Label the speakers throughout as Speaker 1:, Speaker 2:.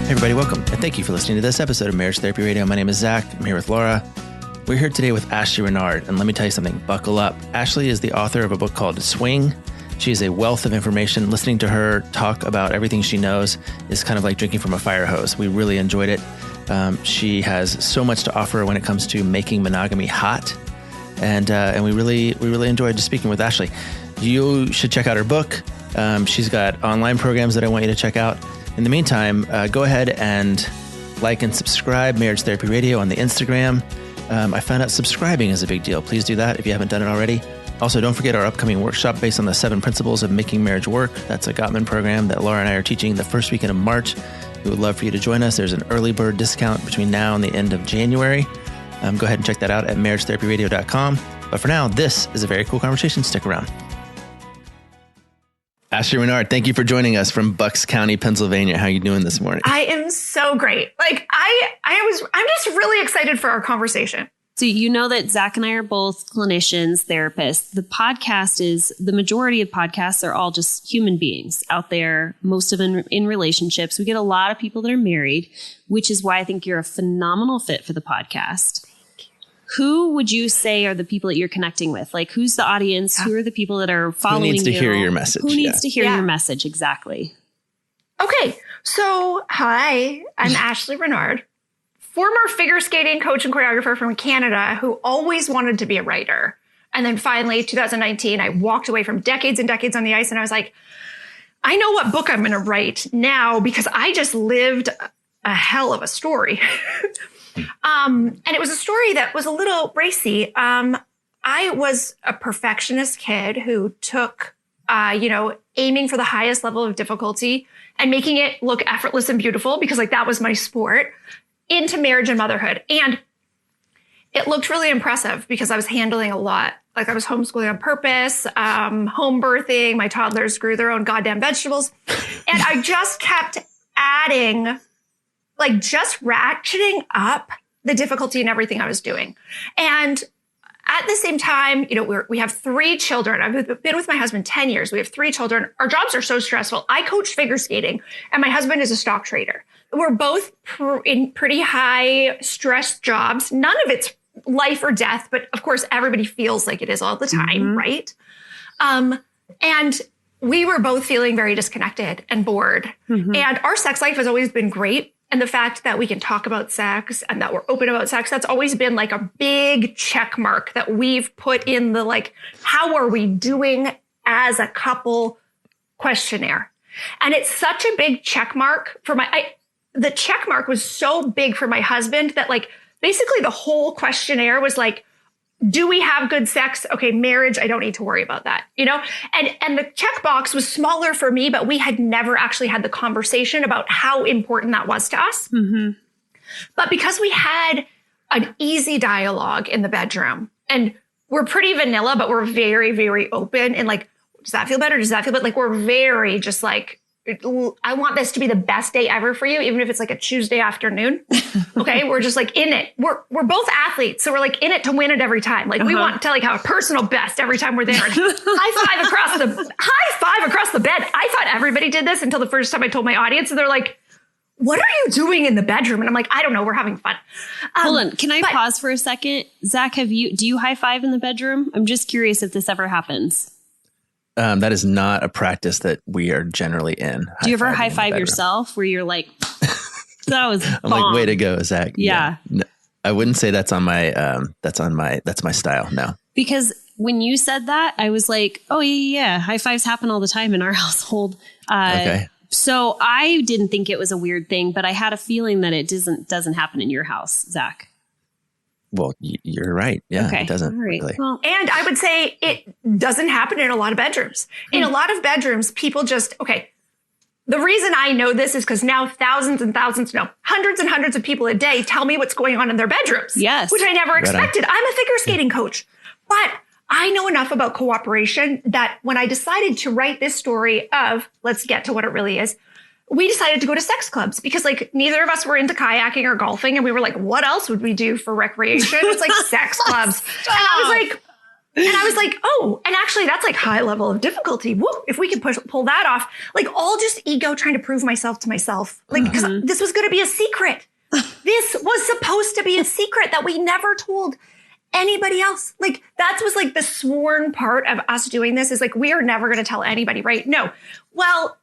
Speaker 1: Hey everybody, welcome, and thank you for listening to this episode of Marriage Therapy Radio. My name is Zach. I'm here with Laura. We're here today with Ashleigh Renard, and let me tell you something, buckle up. Ashleigh is the author of a book called Swing. She is a wealth of information. Listening to her talk about everything she knows is kind of like drinking from a fire hose. We really enjoyed it. She has so much to offer when it comes to making monogamy hot, and we really enjoyed just speaking with Ashleigh. You should check out her book. She's got online programs that I want you to check out. In the meantime, go ahead and like and subscribe Marriage Therapy Radio on the Instagram. I found out subscribing is a big deal. Please do that if you haven't done it already. Also, don't forget our upcoming workshop based on the 7 principles of making marriage work. That's a Gottman program that Laura and I are teaching the first weekend of March. We would love for you to join us. There's an early bird discount between now and the end of January. Go ahead and check that out at marriagetherapyradio.com. But for now, this is a very cool conversation. Stick around. Ashleigh Renard, thank you for joining us from Bucks County, Pennsylvania. How are you doing this morning?
Speaker 2: I am so great. I'm just really excited for our conversation.
Speaker 3: So you know that Zach and I are both clinicians, therapists. The majority of podcasts are all just human beings out there, most of them in relationships. We get a lot of people that are married, which is why I think you're a phenomenal fit for the podcast. Who would you say are the people that you're connecting with? Like, who's the audience? Yeah. Who are the people that are following you?
Speaker 1: Who needs to hear your message?
Speaker 3: Who needs to hear your message? Exactly.
Speaker 2: Okay. So, hi, I'm Ashleigh Renard, former figure skating coach and choreographer from Canada who always wanted to be a writer. And then finally, 2019, I walked away from decades and decades on the ice. And I was like, I know what book I'm going to write now because I just lived a hell of a story. And it was a story that was a little racy. I was a perfectionist kid who took, aiming for the highest level of difficulty and making it look effortless and beautiful because that was my sport into marriage and motherhood. And it looked really impressive because I was handling a lot. I was homeschooling on purpose, home birthing. My toddlers grew their own goddamn vegetables. And I just kept adding, just ratcheting up the difficulty in everything I was doing. And at the same time, we have 3 children. I've been with my husband 10 years. We have 3 children. Our jobs are so stressful. I coach figure skating and my husband is a stock trader. We're both in pretty high stress jobs. None of it's life or death, but of course, everybody feels like it is all the time, right? And we were both feeling very disconnected and bored. And our sex life has always been great. And the fact that we can talk about sex and that we're open about sex, that's always been a big check mark that we've put in the how are we doing as a couple questionnaire. And it's such a big check mark for the check mark was so big for my husband that basically the whole questionnaire was do we have good sex? Okay, marriage, I don't need to worry about that, And the checkbox was smaller for me, but we had never actually had the conversation about how important that was to us. But because we had an easy dialogue in the bedroom, and we're pretty vanilla, but we're very, very open and does that feel better? Does that feel better? We're very just I want this to be the best day ever for you, even if it's a Tuesday afternoon. Okay. We're just in it. We're both athletes. So we're in it to win it every time. We want to have a personal best every time we're there. And high five across the bed. I thought everybody did this until the first time I told my audience and they're like, what are you doing in the bedroom? And I'm I don't know. We're having fun.
Speaker 3: Hold on. Can I pause for a second? Zach, do you high five in the bedroom? I'm just curious if this ever happens.
Speaker 1: That is not a practice that we are generally in.
Speaker 3: Do you ever high five yourself where you're that was
Speaker 1: I'm way to go, Zach.
Speaker 3: Yeah.
Speaker 1: No, I wouldn't say that's my style. No.
Speaker 3: Because when you said that, I was oh yeah. High fives happen all the time in our household.
Speaker 1: Okay.
Speaker 3: So I didn't think it was a weird thing, but I had a feeling that it doesn't happen in your house, Zach.
Speaker 1: Well, you're right. Yeah,
Speaker 3: okay.
Speaker 1: It doesn't.
Speaker 3: Right.
Speaker 1: Really.
Speaker 2: Well, and I would say it doesn't happen in a lot of bedrooms. In a lot of bedrooms, people the reason I know this is because now thousands and thousands, hundreds and hundreds of people a day tell me what's going on in their bedrooms.
Speaker 3: Yes.
Speaker 2: Which I never expected. I'm a figure skating coach, but I know enough about cooperation that when I decided to write this story of, let's get to what it really is, we decided to go to sex clubs because neither of us were into kayaking or golfing. And we were what else would we do for recreation? It's sex clubs. And I was And I was like, oh, and actually that's like high level of difficulty. Woo, if we could pull that off, like all just ego trying to prove myself to myself. Like, because this was going to be a secret. This was supposed to be a secret that we never told anybody else. Like that was like the sworn part of us doing this is like, we are never going to tell anybody, right? No. Well,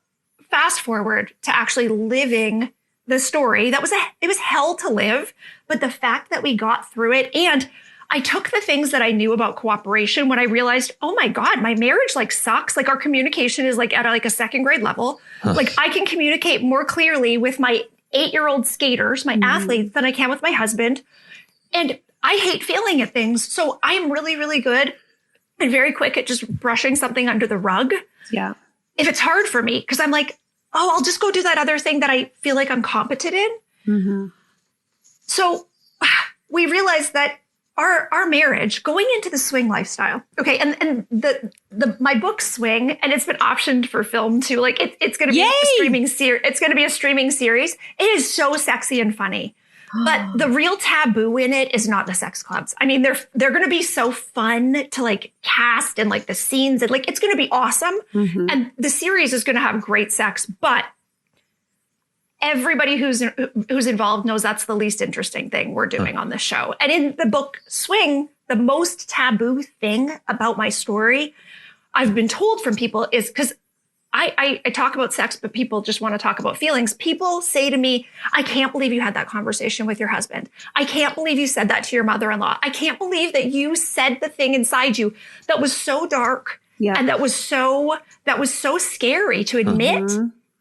Speaker 2: fast forward to actually living the story. It was hell to live, but the fact that we got through it, and I took the things that I knew about cooperation when I realized, oh my God, my marriage like sucks. Like our communication is like at like a second grade level. Like I can communicate more clearly with my 8-year-old skaters, my athletes, than I can with my husband. And I hate failing at things. So I'm really, really good and very quick at just brushing something under the rug.
Speaker 3: Yeah.
Speaker 2: If it's hard for me, because I'm like, oh, I'll just go do that other thing that I feel like I'm competent in. So we realized that our marriage going into the swing lifestyle. Okay. And my book Swing, and it's been optioned for film too. Like it's going to be a streaming series. It's going to be a streaming series. It is so sexy and funny, but the real taboo in it is not the sex clubs. I mean, they're going to be so fun to like cast and like the scenes and like, it's going to be awesome. And the series is going to have great sex, but everybody who's involved knows that's the least interesting thing we're doing on this show. And in the book Swing, the most taboo thing about my story, I've been told from people is because I talk about sex, but people just want to talk about feelings. People say to me, I can't believe you had that conversation with your husband. I can't believe you said that to your mother-in-law. I can't believe that you said the thing inside you that was so dark and that was so scary to admit.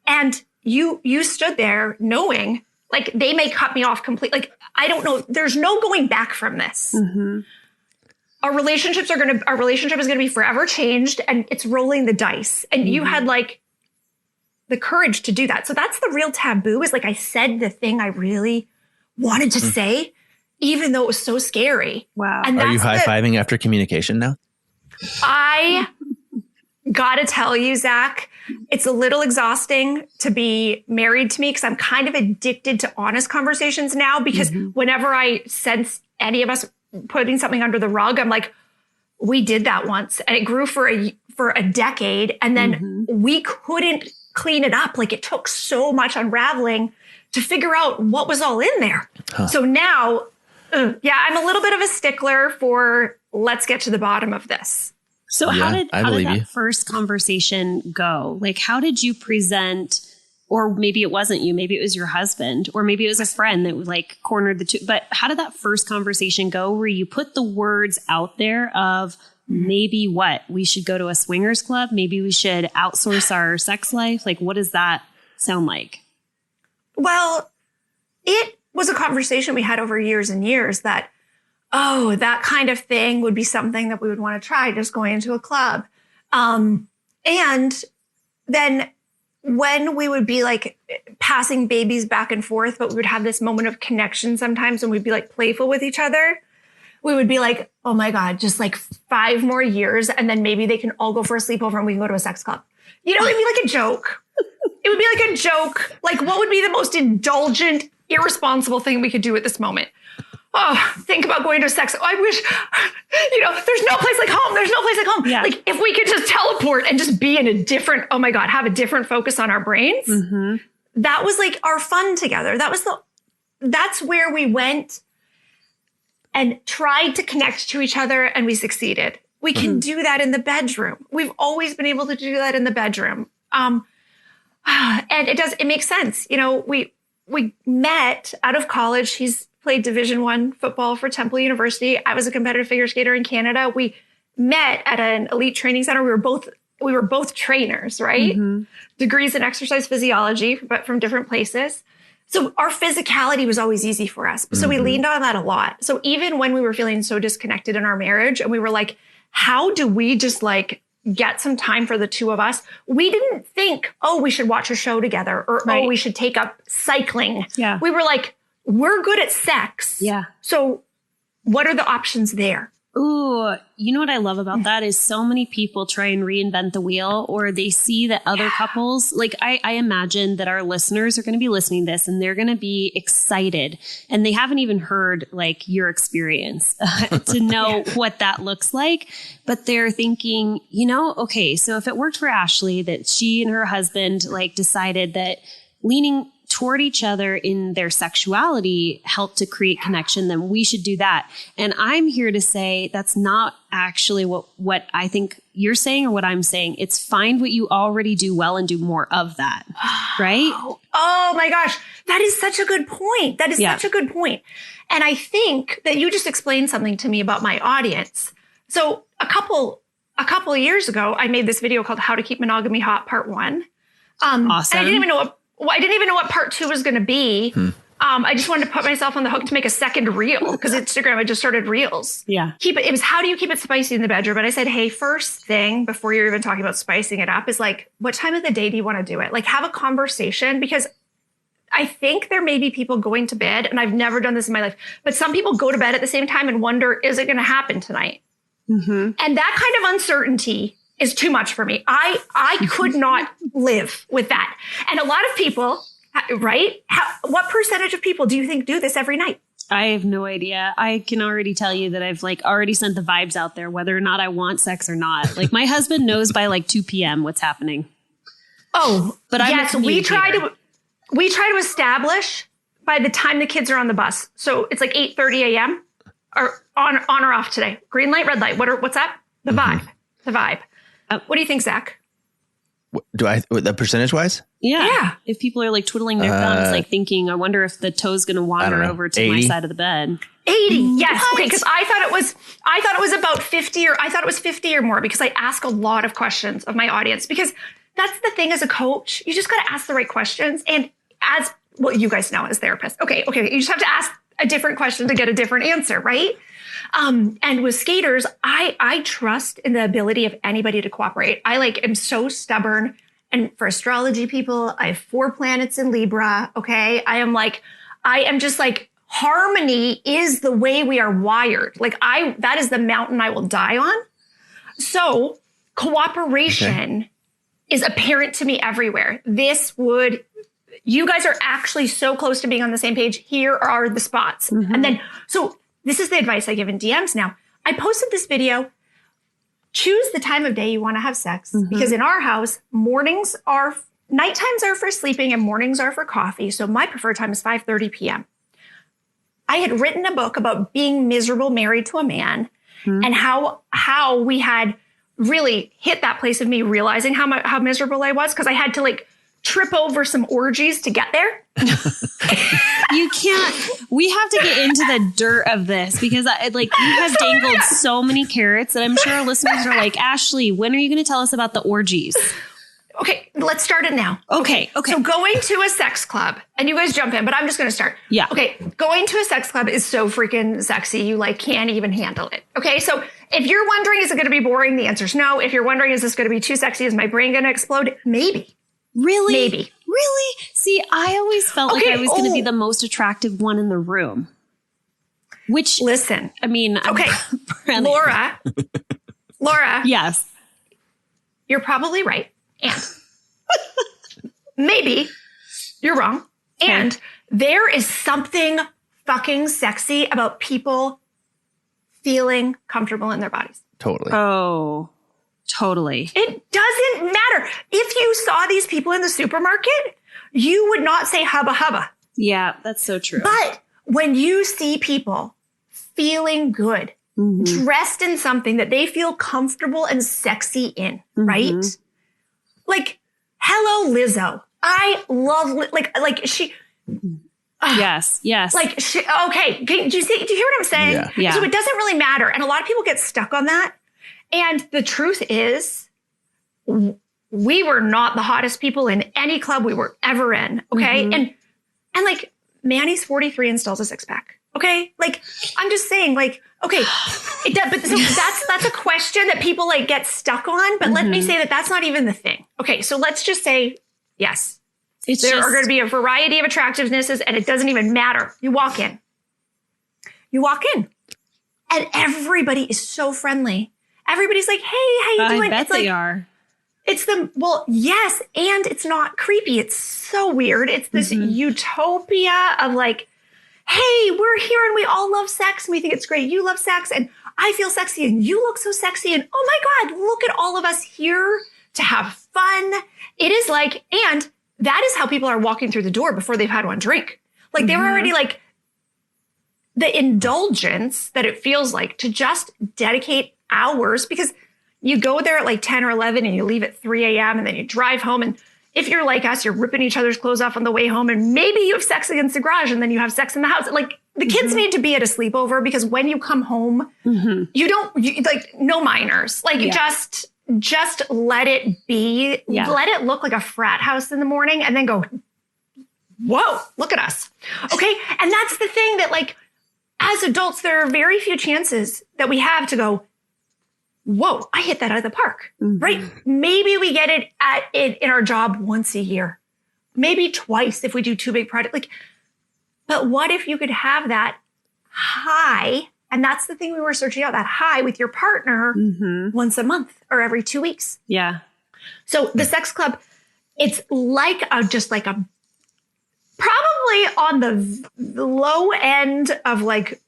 Speaker 2: And you stood there knowing like they may cut me off completely. Like, I don't know. There's no going back from this. Our relationship is going to be forever changed, and it's rolling the dice. And you had like the courage to do that. So that's the real taboo is like, I said the thing I really wanted to say, even though it was so scary.
Speaker 3: Wow.
Speaker 2: And
Speaker 1: are you high-fiving after communication now?
Speaker 2: I gotta tell you, Zach, it's a little exhausting to be married to me because I'm kind of addicted to honest conversations now because whenever I sense any of us putting something under the rug, I'm like, we did that once and it grew for a decade and then we couldn't clean it up. Like it took so much unraveling to figure out what was all in there. So now, I'm a little bit of a stickler for let's get to the bottom of this.
Speaker 3: So how did that first conversation go? Like, how did you present, or maybe it wasn't you, maybe it was your husband, or maybe it was a friend that like cornered the two, but how did that first conversation go where you put the words out there of maybe we should go to a swingers club? Maybe we should outsource our sex life. Like, what does that sound like? Well,
Speaker 2: it was a conversation we had over years and years that, oh, that kind of thing would be something that we would want to try, just going into a club. And then when we would be like passing babies back and forth, but we would have this moment of connection sometimes when we'd be like playful with each other, we would be like, oh my God, just like 5 more years. And then maybe they can all go for a sleepover and we can go to a sex club. You know, it'd be like a joke. It would be like a joke. Like, what would be the most indulgent, irresponsible thing we could do at this moment? Oh, think about going to sex. I wish, there's no place like home. There's no place like home. Yeah. Like if we could just teleport and just be in a different, oh my God, have a different focus on our brains. That was like our fun together. That's where we went and tried to connect to each other and we succeeded. We can do that in the bedroom. We've always been able to do that in the bedroom. And it makes sense. You know, we met out of college. He's played Division I football for Temple University. I was a competitive figure skater in Canada. We met at an elite training center. We were both trainers, right? Degrees in exercise physiology, but from different places. So our physicality was always easy for us. So we leaned on that a lot. So even when we were feeling so disconnected in our marriage and we were like, how do we just like get some time for the two of us? We didn't think, oh, we should watch a show together or, oh, we should take up cycling. We were like, we're good at sex. So what are the options there?
Speaker 3: Ooh, you know what I love about that is so many people try and reinvent the wheel, or they see that other couples, like I imagine that our listeners are going to be listening to this and they're going to be excited, and they haven't even heard like your experience to know what that looks like. But they're thinking, okay, so if it worked for Ashleigh, that she and her husband like decided that leaning toward each other in their sexuality helped to create connection, then we should do that. And I'm here to say that's not actually what I think you're saying or what I'm saying. It's find what you already do well and do more of that. Right?
Speaker 2: Oh my gosh. That is such a good point. That is such a good point. And I think that you just explained something to me about my audience. So a couple of years ago, I made this video called How to Keep Monogamy Hot Part 1.
Speaker 3: Awesome.
Speaker 2: And I didn't even know what part 2 was going to be. I just wanted to put myself on the hook to make a second reel because Instagram had just started reels.
Speaker 3: Yeah.
Speaker 2: It was how do you keep it spicy in the bedroom? And I said, hey, first thing before you're even talking about spicing it up is like, what time of the day do you want to do it? Like have a conversation, because I think there may be people going to bed, and I've never done this in my life, but some people go to bed at the same time and wonder, is it going to happen tonight? Mm-hmm. And that kind of uncertainty is too much for me. I could not live with that. And a lot of people, right? What percentage of people do you think do this every night?
Speaker 3: I have no idea. I can already tell you that I've like already sent the vibes out there, whether or not I want sex or not. Like my husband knows by like 2 p.m. what's happening. Oh, but yes,
Speaker 2: we try to establish by the time the kids are on the bus. So it's like 8:30 a.m. or on or off today. Green light, red light. What's up? The vibe. What do you think, Zach?
Speaker 1: The percentage wise?
Speaker 3: Yeah. If people are like twiddling their thumbs, like thinking, I wonder if the toe's going to wander over to 80? My side of the bed.
Speaker 2: 80. Yes. What? Okay. Because I thought it was about 50, or I thought it was 50 or more, because I ask a lot of questions of my audience, because that's the thing as a coach. You just got to ask the right questions. And as well, you guys know as therapists. Okay. You just have to ask a different question to get a different answer, right? And with skaters, I trust in the ability of anybody to cooperate. I am so stubborn. And for astrology people, I have 4 planets in Libra. Okay. I am just like, harmony is the way we are wired. That is the mountain I will die on. So cooperation is apparent to me everywhere. You guys are actually so close to being on the same page. Here are the spots. Mm-hmm. And then, so this is the advice I give in DMs now. I posted this video. Choose the time of day you want to have sex. Mm-hmm. Because in our house, nighttime are for sleeping and mornings are for coffee. So my preferred time is 5:30 p.m. I had written a book about being miserable married to a man, and how we had really hit that place of me realizing how miserable I was, because I had to trip over some orgies to get there.
Speaker 3: You can't. We have to get into the dirt of this, because you have dangled so many carrots that I'm sure our listeners are like, Ashleigh, when are you going to tell us about the orgies?
Speaker 2: Okay, let's start it now.
Speaker 3: Okay.
Speaker 2: So going to a sex club, and you guys jump in, but I'm just going to start.
Speaker 3: Yeah.
Speaker 2: Okay, going to a sex club is so freaking sexy. You can't even handle it. Okay, so if you're wondering, is it going to be boring? The answer is no. If you're wondering, is this going to be too sexy? Is my brain going to explode? Maybe.
Speaker 3: Really?
Speaker 2: Maybe.
Speaker 3: Really? See, I always felt like I was going to be the most attractive one in the room. Which,
Speaker 2: listen,
Speaker 3: I mean,
Speaker 2: okay, Laura.
Speaker 3: Yes.
Speaker 2: You're probably right. And maybe you're wrong. Okay. And there is something fucking sexy about people feeling comfortable in their bodies.
Speaker 1: Totally.
Speaker 3: Oh, totally.
Speaker 2: It doesn't matter. If you saw these people in the supermarket, you would not say hubba hubba.
Speaker 3: Yeah, that's so true.
Speaker 2: But when you see people feeling good, dressed in something that they feel comfortable and sexy in, right? Hello, Lizzo. I love, she...
Speaker 3: Yes.
Speaker 2: Okay. Do you hear what I'm saying?
Speaker 3: Yeah.
Speaker 2: So it doesn't really matter. And a lot of people get stuck on that. And the truth is, we were not the hottest people in any club we were ever in. Okay. And Manny's 43 and still has a 6-pack. Okay. I'm just saying, okay, but so that's a question that people get stuck on. But let me say that's not even the thing. Okay. So let's just say, yes, there are going to be a variety of attractivenesses, and it doesn't even matter. You walk in. And everybody is so friendly. Everybody's like, hey, how you doing?
Speaker 3: I bet
Speaker 2: it's like,
Speaker 3: they are.
Speaker 2: It's yes. And it's not creepy. It's so weird. It's this utopia of like, hey, we're here and we all love sex and we think it's great. You love sex and I feel sexy and you look so sexy. And oh my God, look at all of us here to have fun. It is like, and that is how people are walking through the door before they've had one drink. Like they were already like, the indulgence that it feels like to just dedicate hours, because you go there at like 10 or 11 and you leave at 3 a.m. and then you drive home. And if you're like us, you're ripping each other's clothes off on the way home and maybe you have sex against the garage and then you have sex in the house. Like the kids need to be at a sleepover because when you come home, you like no minors, like just let it be, let it look like a frat house in the morning and then go, whoa, look at us. Okay. And that's the thing that like, as adults, there are very few chances that we have to go, whoa, I hit that out of the park, right? Maybe we get it in our job once a year, maybe twice if we do 2 big projects. Like, but what if you could have that high? And that's the thing we were searching out, that high with your partner once a month or every 2 weeks.
Speaker 3: Yeah.
Speaker 2: So the sex club, it's like probably on the low end of like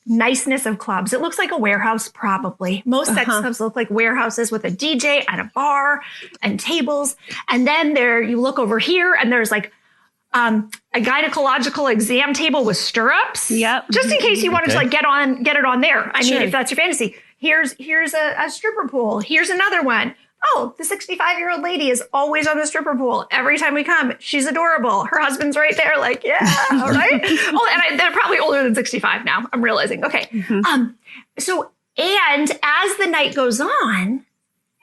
Speaker 2: niceness of clubs. It looks like a warehouse, probably. Most sex clubs look like warehouses with a DJ and a bar and tables. And then you look over here and there's like a gynecological exam table with stirrups.
Speaker 3: Yep.
Speaker 2: Just in case you wanted to like get it on there. I mean, if that's your fantasy. Here's a stripper pool. Here's another one. Oh, the 65-year-old lady is always on the stripper pool. Every time we come, she's adorable. Her husband's right there. Like, yeah, all right. And they're probably older than 65 now. I'm realizing. Okay. So, and as the night goes on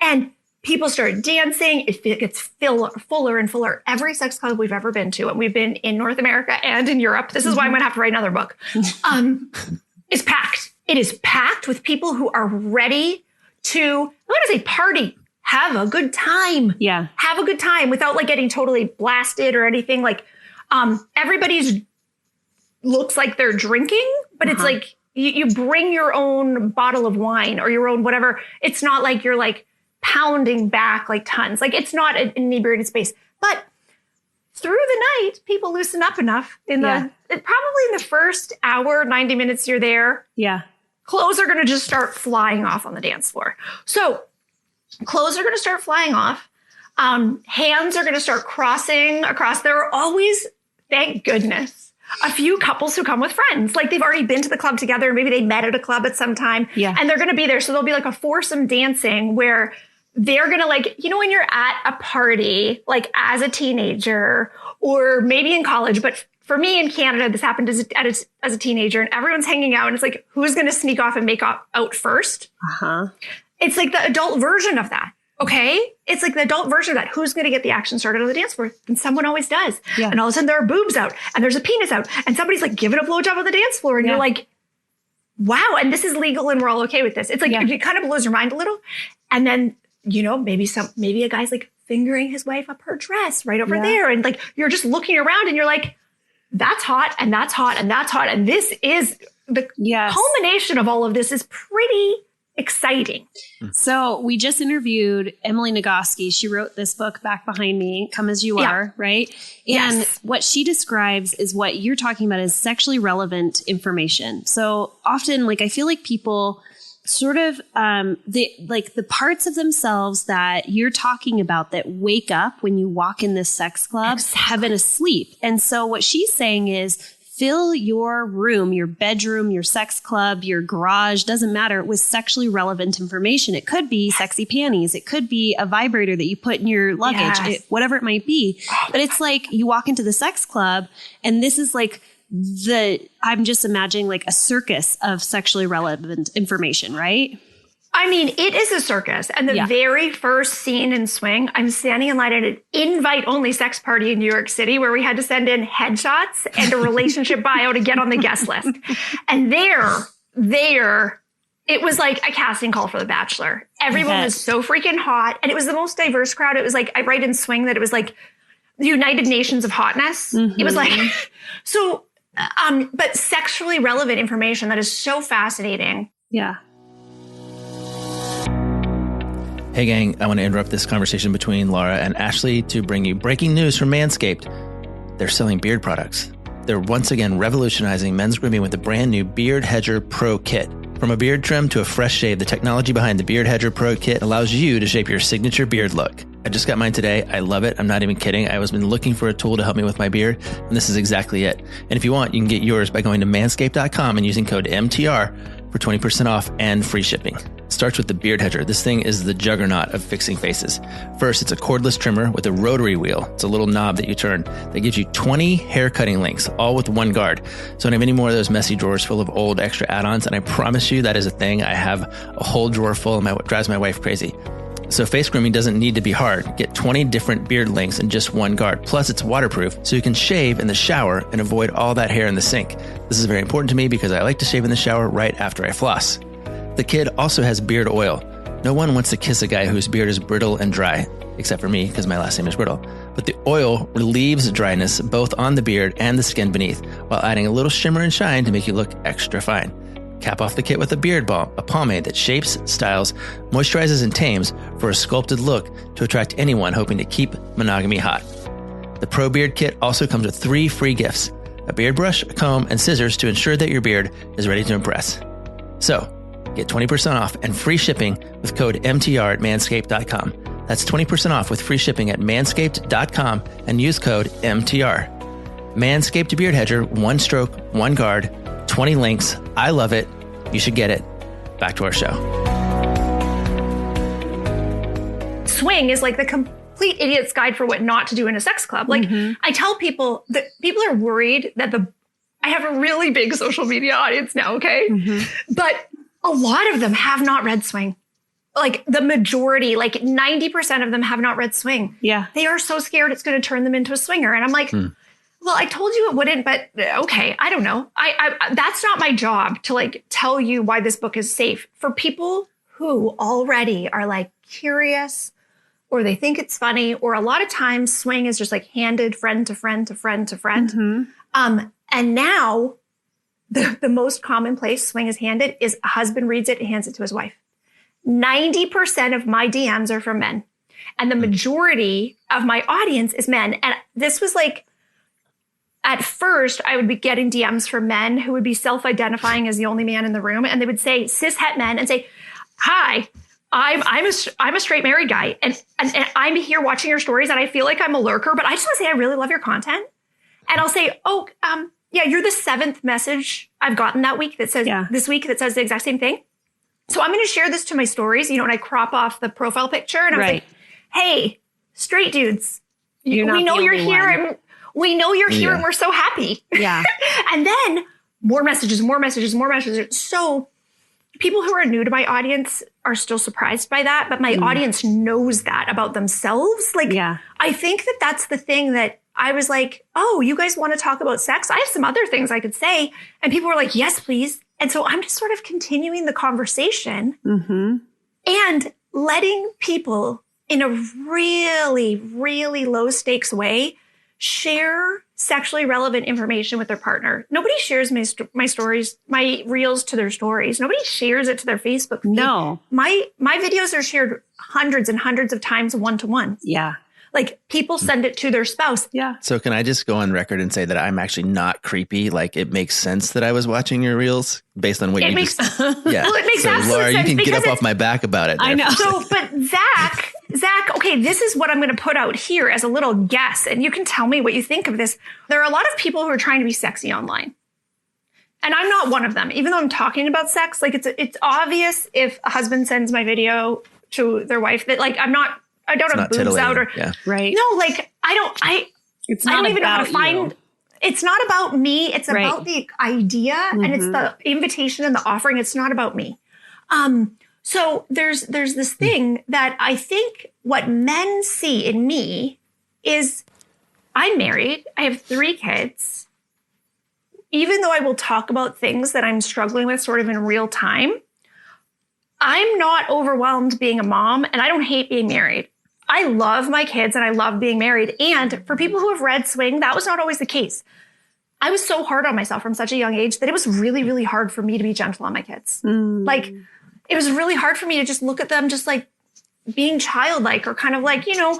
Speaker 2: and people start dancing, it gets fuller and fuller. Every sex club we've ever been to, and we've been in North America and in Europe, this is why I'm going to have to write another book, is packed. It is packed with people who are ready to, I'm going to say party. Have a good time. Yeah. Have a good time without like getting totally blasted or anything. Like, everybody's looks like they're drinking, but it's like you bring your own bottle of wine or your own whatever. It's not like you're like pounding back like tons. Like it's not an inebriated space, but through the night, people loosen up enough probably in the first hour, 90 minutes you're there. Yeah. Clothes are going to just start flying off on the dance floor. So clothes are going to start flying off. Hands are going to start crossing across. There are always, thank goodness, a few couples who come with friends. Like they've already been to the club together. Maybe they met at a club at some time. Yeah. And they're going to be there. So there'll be like a foursome dancing where they're going to like, you know, when you're at a party, like as a teenager or maybe in college, but for me in Canada, this happened as a teenager and everyone's hanging out and it's like, who's going to sneak off and make out first? It's like the adult version of that. Okay. It's like the adult version of that. Who's going to get the action started on the dance floor? And someone always does. Yeah. And all of a sudden there are boobs out and there's a penis out and somebody's like giving a blowjob on the dance floor. And you're like, wow. And this is legal and we're all okay with this. It's like, it kind of blows your mind a little. And then, you know, maybe a guy's like fingering his wife up her dress right over there. And like, you're just looking around and you're like, that's hot and that's hot and that's hot. And this is the culmination of all of this is pretty exciting.
Speaker 3: So we just interviewed Emily Nagoski. She wrote this book Back Behind Me, Come As You Are, right? And what she describes is what you're talking about is sexually relevant information. So often, like, I feel like people sort of, the parts of themselves that you're talking about that wake up when you walk in this sex club have been asleep. And so what she's saying is, fill your room, your bedroom, your sex club, your garage, doesn't matter, with sexually relevant information. It could be sexy panties. It could be a vibrator that you put in your luggage, whatever it might be. But it's like you walk into the sex club and this is like I'm just imagining like a circus of sexually relevant information, right?
Speaker 2: I mean, it is a circus. And the very first scene in Swing, I'm standing in line at an invite-only sex party in New York City where we had to send in headshots and a relationship bio to get on the guest list. And there, it was like a casting call for The Bachelor. Everyone was so freaking hot. And it was the most diverse crowd. It was like, I write in Swing that it was like the United Nations of hotness. It was like, so, but sexually relevant information that is so fascinating.
Speaker 3: Yeah.
Speaker 1: Hey gang, I want to interrupt this conversation between Laura and Ashleigh to bring you breaking news from Manscaped. They're selling beard products. They're once again revolutionizing men's grooming with the brand new Beard Hedger Pro Kit. From a beard trim to a fresh shave, the technology behind the Beard Hedger Pro Kit allows you to shape your signature beard look. I just got mine today. I love it. I'm not even kidding. I was been looking for a tool to help me with my beard, and this is exactly it. And if you want, you can get yours by going to manscaped.com and using code MTR for 20% off and free shipping. Starts with the Beard Hedger. This thing is the juggernaut of fixing faces. First, it's a cordless trimmer with a rotary wheel. It's a little knob that you turn that gives you 20 hair cutting lengths, all with one guard. So I don't have any more of those messy drawers full of old extra add-ons, and I promise you that is a thing. I have a whole drawer full and it drives my wife crazy. So face grooming doesn't need to be hard. Get 20 different beard lengths in just one guard. Plus, it's waterproof, so you can shave in the shower and avoid all that hair in the sink. This is very important to me because I like to shave in the shower right after I floss. The kit also has beard oil. No one wants to kiss a guy whose beard is brittle and dry, except for me because my last name is Brittle. But the oil relieves dryness both on the beard and the skin beneath, while adding a little shimmer and shine to make you look extra fine. Cap off the kit with a beard balm, a pomade that shapes, styles, moisturizes, and tames for a sculpted look to attract anyone hoping to keep monogamy hot. The Pro Beard Kit also comes with 3 free gifts: a beard brush, a comb, and scissors to ensure that your beard is ready to impress. So, get 20% off and free shipping with code MTR at manscaped.com. That's 20% off with free shipping at manscaped.com and use code MTR. Manscaped Beard Hedger, one stroke, one guard, 20 links. I love it. You should get it. Back to our show.
Speaker 2: Swing is like the complete idiot's guide for what not to do in a sex club. Like I tell people that people are worried that I have a really big social media audience now. Okay. But a lot of them have not read Swing. Like the majority, like 90% of them have not read Swing.
Speaker 3: Yeah.
Speaker 2: They are so scared it's going to turn them into a swinger. And I'm like, well, I told you it wouldn't, but okay, I don't know. I that's not my job to like tell you why this book is safe. For people who already are like curious or they think it's funny, or a lot of times Swing is just like handed friend to friend to friend to friend. And now the most commonplace Swing is handed is a husband reads it and hands it to his wife. 90% of my DMs are from men. And the majority of my audience is men. And this was like, at first, I would be getting DMs from men who would be self-identifying as the only man in the room. And they would say, cis-het men, and say, hi, I'm a straight married guy. And I'm here watching your stories and I feel like I'm a lurker, but I just want to say I really love your content. And I'll say, yeah, you're the 7th message I've gotten that week that says this week that says the exact same thing. So I'm going to share this to my stories, you know, and I crop off the profile picture and I was like, hey, straight dudes, we know you're here and we know you're here and we're so happy. Yeah. And then more messages. So people who are new to my audience are still surprised by that, but my audience knows that about themselves. Like, I think that that's the thing that I was like, oh, you guys want to talk about sex? I have some other things I could say. And people were like, yes, please. And so I'm just sort of continuing the conversation and letting people in a really, really low stakes way share sexually relevant information with their partner. Nobody shares my stories, my reels to their stories. Nobody shares it to their Facebook feed.
Speaker 3: No.
Speaker 2: My videos are shared hundreds and hundreds of times one-to-one.
Speaker 3: Yeah.
Speaker 2: Like people send it to their spouse.
Speaker 3: Yeah.
Speaker 1: So can I just go on record and say that I'm actually not creepy? Like it makes sense that I was watching your reels based on what you just... Yeah.
Speaker 2: Well, it makes absolute
Speaker 1: Laura,
Speaker 2: sense.
Speaker 1: You can get up off my back about it.
Speaker 3: I know.
Speaker 2: So, but Zach, okay, this is what I'm going to put out here as a little guess. And you can tell me what you think of this. There are a lot of people who are trying to be sexy online. And I'm not one of them, even though I'm talking about sex. Like it's obvious if a husband sends my video to their wife that like, I don't have boobs out or
Speaker 3: right.
Speaker 2: No, like I don't even know how to find.
Speaker 3: You.
Speaker 2: It's not about me. It's about the idea and it's the invitation and the offering. It's not about me. So there's this thing that I think what men see in me is I'm married. I have 3 kids. Even though I will talk about things that I'm struggling with sort of in real time, I'm not overwhelmed being a mom and I don't hate being married. I love my kids and I love being married. And for people who have read Swing, that was not always the case. I was so hard on myself from such a young age that it was really, really hard for me to be gentle on my kids. Like, it was really hard for me to just look at them just like being childlike or kind of like, you know,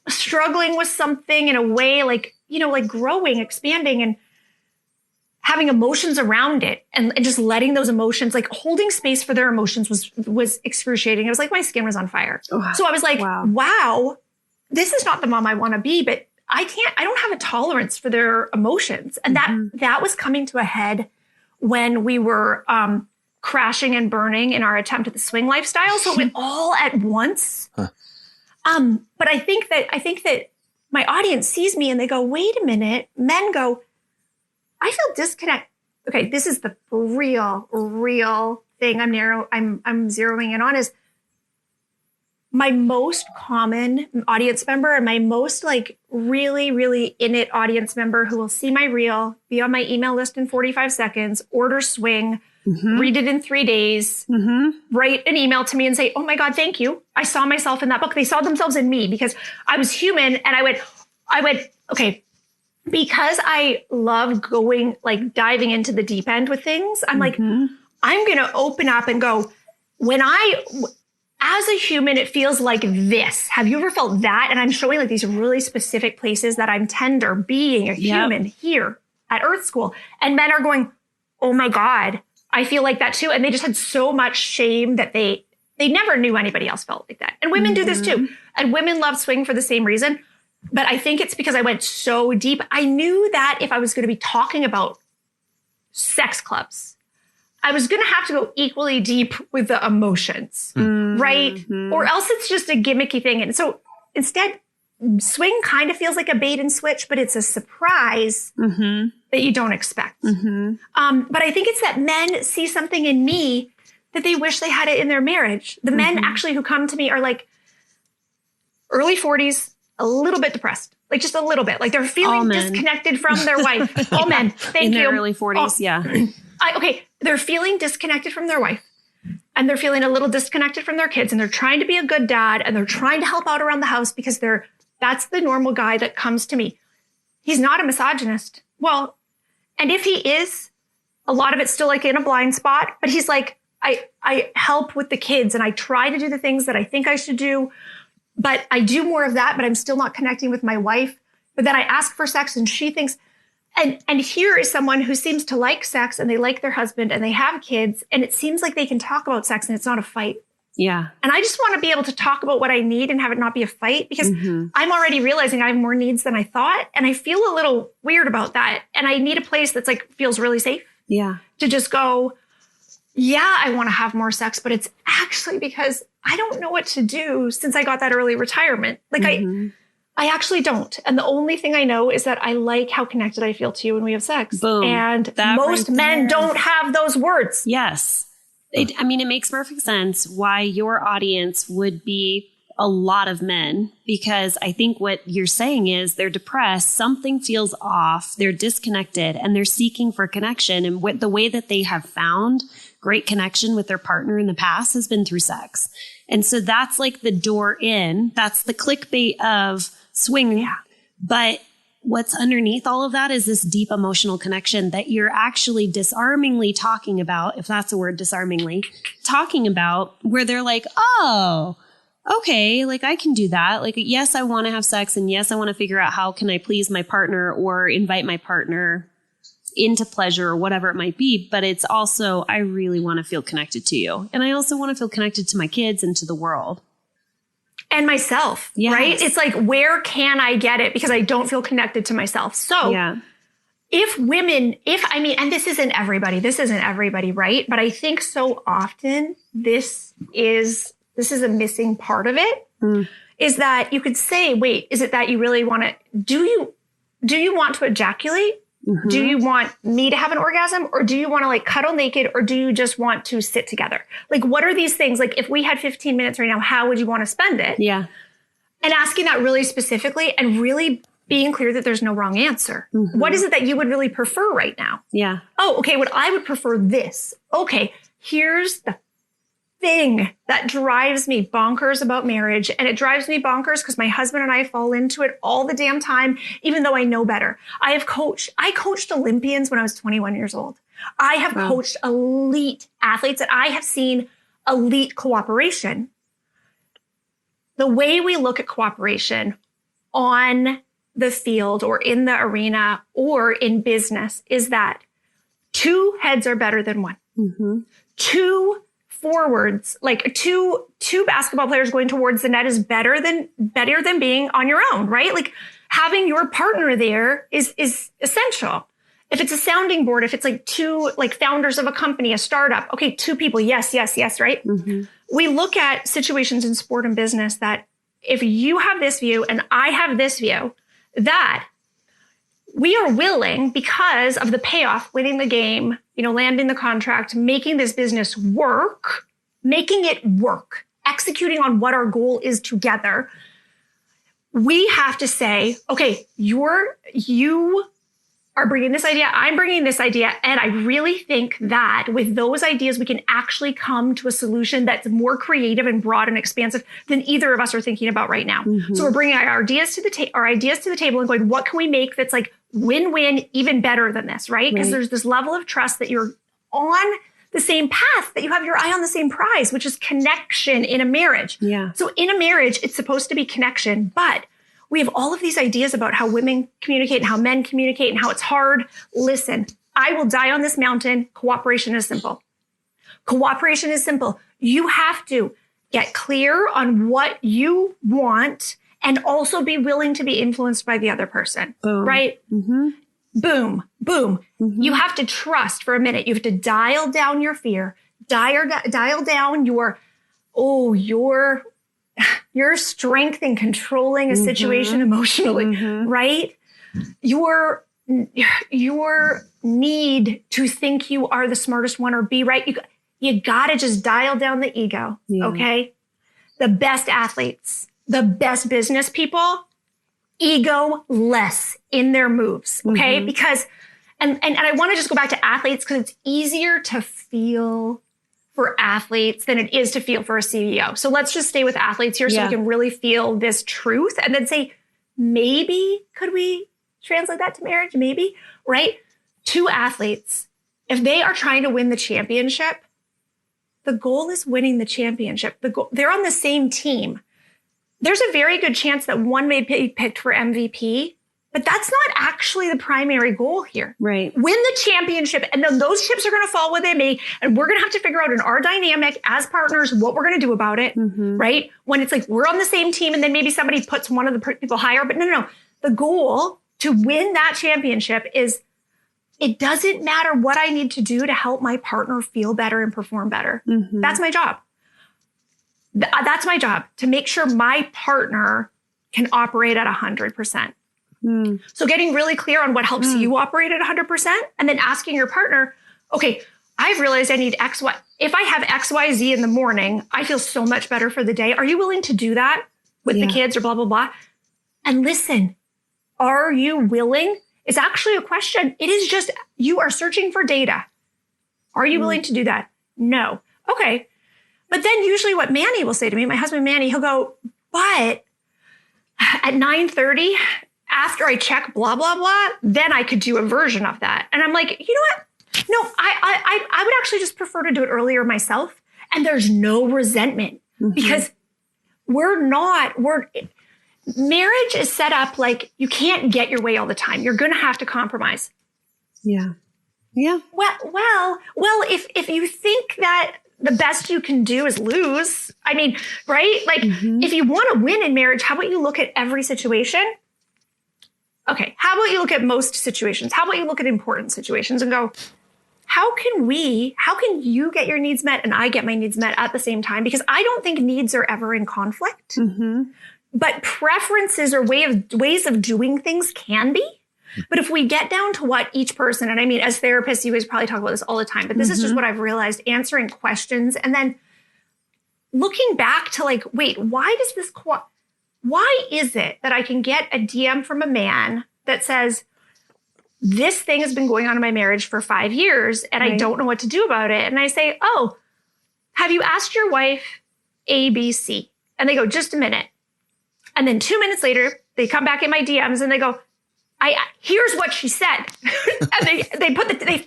Speaker 2: struggling with something in a way like, you know, like growing, expanding and having emotions around it and just letting those emotions, like holding space for their emotions was excruciating. It was like my skin was on fire. So I was like, wow, this is not the mom I want to be, but I don't have a tolerance for their emotions. And that was coming to a head when we were crashing and burning in our attempt at the swing lifestyle. So it went all at once. But I think that my audience sees me and they go, wait a minute. Men go, I feel disconnect. Okay, this is the real thing I'm zeroing in on is my most common audience member and my most like really, really in it audience member who will see my reel, be on my email list in 45 seconds, order swing, read it in 3 days, write an email to me and say, oh my God, thank you. I saw myself in that book. They saw themselves in me because I was human. And I went, okay, because I love going, like diving into the deep end with things. I'm like, I'm going to open up and go, as a human, it feels like this. Have you ever felt that? And I'm showing like these really specific places that I'm tender being a human here at Earth School. And men are going, oh my God, I feel like that too. And they just had so much shame that they never knew anybody else felt like that. And women do this too. And women love swing for the same reason. But I think it's because I went so deep. I knew that if I was going to be talking about sex clubs, I was going to have to go equally deep with the emotions, right? Or else it's just a gimmicky thing. And so instead, swing kind of feels like a bait and switch, but it's a surprise that you don't expect. But I think it's that men see something in me that they wish they had it in their marriage. The men actually who come to me are like early 40s, a little bit depressed, like just a little bit, like they're feeling disconnected from their wife. All men, thank you.
Speaker 3: In their early 40s,
Speaker 2: okay, they're feeling disconnected from their wife and they're feeling a little disconnected from their kids and they're trying to be a good dad and they're trying to help out around the house because that's the normal guy that comes to me. He's not a misogynist. Well, and if he is, a lot of it's still like in a blind spot, but he's like, I help with the kids and I try to do the things that I think I should do, but I do more of that, but I'm still not connecting with my wife. But then I ask for sex and she thinks, and here is someone who seems to like sex and they like their husband and they have kids and it seems like they can talk about sex and it's not a fight.
Speaker 3: Yeah.
Speaker 2: And I just want to be able to talk about what I need and have it not be a fight because I'm already realizing I have more needs than I thought. And I feel a little weird about that. And I need a place that's like, feels really safe.
Speaker 3: Yeah.
Speaker 2: To just go, yeah, I want to have more sex, but it's actually because I don't know what to do since I got that early retirement. Like I actually don't. And the only thing I know is that I like how connected I feel to you when we have sex.
Speaker 3: Boom.
Speaker 2: And most men don't have those words.
Speaker 3: Yes. It makes perfect sense why your audience would be a lot of men, because I think what you're saying is they're depressed, something feels off, they're disconnected, and they're seeking for connection. And the way that they have found great connection with their partner in the past has been through sex. And so that's like the door in. That's the clickbait of swing.
Speaker 2: Yeah.
Speaker 3: But what's underneath all of that is this deep emotional connection that you're actually disarmingly talking about, if that's a word, disarmingly, talking about, where they're like, oh, okay, like I can do that. Like, yes, I want to have sex. And yes, I want to figure out how can I please my partner or invite my partner into pleasure or whatever it might be. But it's also, I really want to feel connected to you. And I also want to feel connected to my kids and to the world.
Speaker 2: And myself, right? It's like, where can I get it? Because I don't feel connected to myself. So if women, and this isn't everybody, right? But I think so often this is a missing part of it, is that you could say, wait, is it that you really want to, do you want to ejaculate? Do you want me to have an orgasm, or do you want to like cuddle naked, or do you just want to sit together? Like, what are these things? Like, if we had 15 minutes right now, how would you want to spend it?
Speaker 3: Yeah.
Speaker 2: And asking that really specifically and really being clear that there's no wrong answer. What is it that you would really prefer right now?
Speaker 3: Yeah.
Speaker 2: Oh, okay. What I would prefer this. Okay. Here's the thing that drives me bonkers about marriage. And it drives me bonkers because my husband and I fall into it all the damn time, even though I know better. I coached Olympians when I was 21 years old. I have coached elite athletes, and I have seen elite cooperation. The way we look at cooperation on the field or in the arena or in business is that 2 heads are better than 1. Mm-hmm. 2 forwards, like two basketball players going towards the net is better than being on your own, right? Like having your partner there is essential. If it's a sounding board, if it's like 2 like founders of a company, a startup, okay, 2 people, yes, right? Mm-hmm. We look at situations in sport and business that if you have this view and I have this view, that we are willing, because of the payoff, winning the game, landing the contract, making this business work, executing on what our goal is together. We have to say, okay, you are bringing this idea, I'm bringing this idea. And I really think that with those ideas, we can actually come to a solution that's more creative and broad and expansive than either of us are thinking about right now. Mm-hmm. So we're bringing our ideas to the table and going, what can we make that's like win-win, even better than this, right? Because there's this level of trust that you're on the same path, that you have your eye on the same prize, which is connection in a marriage. Yeah. So in a marriage, it's supposed to be connection, but we have all of these ideas about how women communicate and how men communicate and how it's hard. Listen, I will die on this mountain. Cooperation is simple. Cooperation is simple. You have to get clear on what you want and also be willing to be influenced by the other person, right? Mm-hmm. Boom. Mm-hmm. You have to trust for a minute. You have to dial down your fear, dial down your strength in controlling a situation emotionally, right? Your need to think you are the smartest one or be right. You gotta just dial down the ego, okay? The best athletes, the best business people, ego less in their moves, okay? Because, and I want to just go back to athletes because it's easier to feel for athletes than it is to feel for a CEO. So let's just stay with athletes here so we can really feel this truth and then say, maybe could we translate that to marriage? Maybe, right? 2 athletes, if they are trying to win the championship, the goal is winning the championship. They're on the same team. There's a very good chance that one may be picked for MVP, but that's not actually the primary goal here. Right. Win the championship, and then those chips are going to fall where they may, and we're going to have to figure out in our dynamic as partners what we're going to do about it, right? When it's like we're on the same team, and then maybe somebody puts one of the people higher, but no. The goal to win that championship is, it doesn't matter what I need to do to help my partner feel better and perform better. That's my job. That's my job, to make sure my partner can operate at 100%. So getting really clear on what helps you operate at 100%, and then asking your partner, okay, I've realized I need X, Y. If I have X, Y, Z in the morning, I feel so much better for the day. Are you willing to do that with the kids or blah, blah, blah? And listen, are you willing? It's actually a question. It is just, you are searching for data. Are you willing to do that? No. Okay. But then usually what Manny will say to me, my husband Manny, he'll go, but at 9:30, after I check blah, blah, blah, then I could do a version of that. And I'm like, you know what? No, I would actually just prefer to do it earlier myself. And there's no resentment because marriage is set up like you can't get your way all the time. You're going to have to compromise. Yeah. Yeah. Well, if you think that the best you can do is lose, I mean, right? Like if you want to win in marriage, how about you look at every situation? Okay. How about you look at most situations? How about you look at important situations and go, how can you get your needs met and I get my needs met at the same time? Because I don't think needs are ever in conflict, but preferences or ways of doing things can be. But if we get down to what each person, and I mean, as therapists, you guys probably talk about this all the time, but this is just what I've realized, answering questions and then looking back to like, wait, why is it that I can get a DM from a man that says, this thing has been going on in my marriage for 5 years and I don't know what to do about it. And I say, oh, have you asked your wife ABC? And they go, just a minute. And then 2 minutes later, they come back in my DMs and they go, here's what she said. And they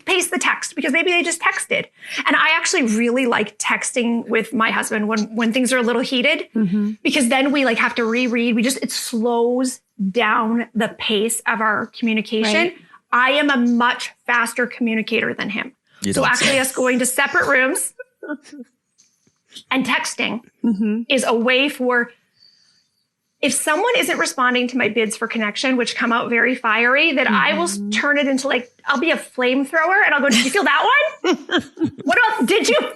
Speaker 2: paste the text because maybe they just texted. And I actually really like texting with my husband when things are a little heated, because then we like have to reread. It slows down the pace of our communication. Right. I am a much faster communicator than him. So actually us going to separate rooms and texting is a way for, if someone isn't responding to my bids for connection, which come out very fiery, then I will turn it into like, I'll be a flamethrower and I'll go, did you feel that one? What else? Did you feel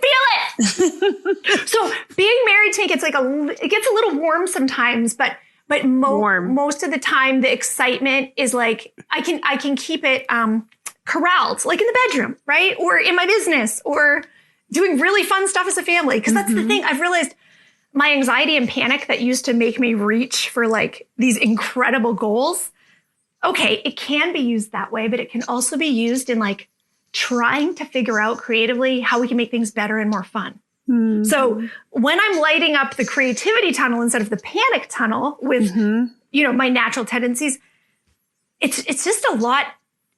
Speaker 2: it? So being married to me gets it gets a little warm sometimes, but most of the time the excitement is like, I can keep it corralled, like in the bedroom, right? Or in my business, or doing really fun stuff as a family. Because that's the thing. I've realized my anxiety and panic that used to make me reach for like these incredible goals. Okay, it can be used that way, but it can also be used in like trying to figure out creatively how we can make things better and more fun. So when I'm lighting up the creativity tunnel instead of the panic tunnel with, my natural tendencies, it's just a lot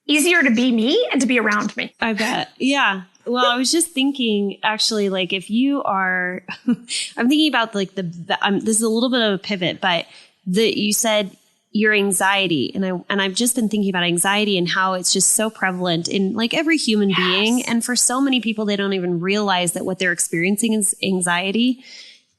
Speaker 2: easier to be me and to be around me.
Speaker 3: I bet. Yeah. Well, I was just thinking, actually, like if you are, I'm thinking about like this is a little bit of a pivot, but you said your anxiety, and I've just been thinking about anxiety and how it's just so prevalent in like every human being, and for so many people, they don't even realize that what they're experiencing is anxiety.